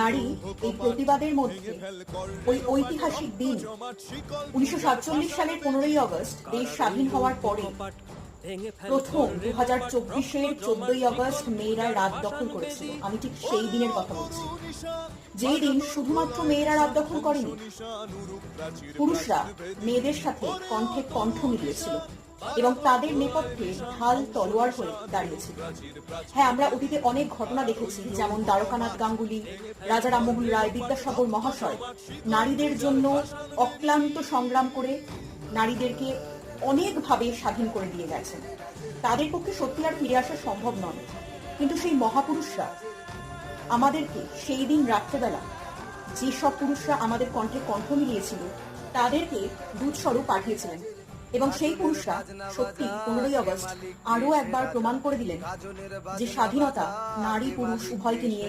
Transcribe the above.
নারী এই প্রতিবাদের মধ্যে ওই ঐতিহাসিক দিন 1947 সালের 15ই আগস্ট দেশ স্বাধীন হওয়ার পরে প্রথম 2024-এর 14ই আগস্ট মেয়েরা রাত দখল করেছিল। আমি ঠিক সেই দিনের কথা বলছি, যেই দিন শুধুমাত্র মেয়েরা রাত দখল করেনি, পুরুষরা মেয়েদের সাথে কণ্ঠে কণ্ঠ মিলিয়েছিল এবং তাদের নেপথ্যে ঢাল তলোয়ার হয়ে দাঁড়িয়েছিল। হ্যাঁ, আমরা অতীতে অনেক ঘটনা দেখেছি, যেমন দ্বারকানাথ গাঙ্গুলি, রাজা রামমোহন রায়, বিদ্যাসাগর মহাশয় নারীদের জন্য অক্লান্ত সংগ্রাম করে নারীদেরকে অনেকভাবে স্বাধীন করে দিয়ে গেছেন। তাদের পক্ষে সত্যি আর ফিরে আসা সম্ভব নয়, কিন্তু সেই মহাপুরুষরা আমাদেরকে সেই দিন রাত্রেবেলা, যেসব পুরুষরা আমাদের কণ্ঠে কণ্ঠ মিলিয়েছিল, তাদেরকে দূতস্বরূপ পাঠিয়েছিলেন এবং সেই পুরুষরা সত্যি 15ই আগস্ট আরো একবার প্রমাণ করে দিলেন যে স্বাধীনতা নারী পুরুষ উভয়কে নিয়ে।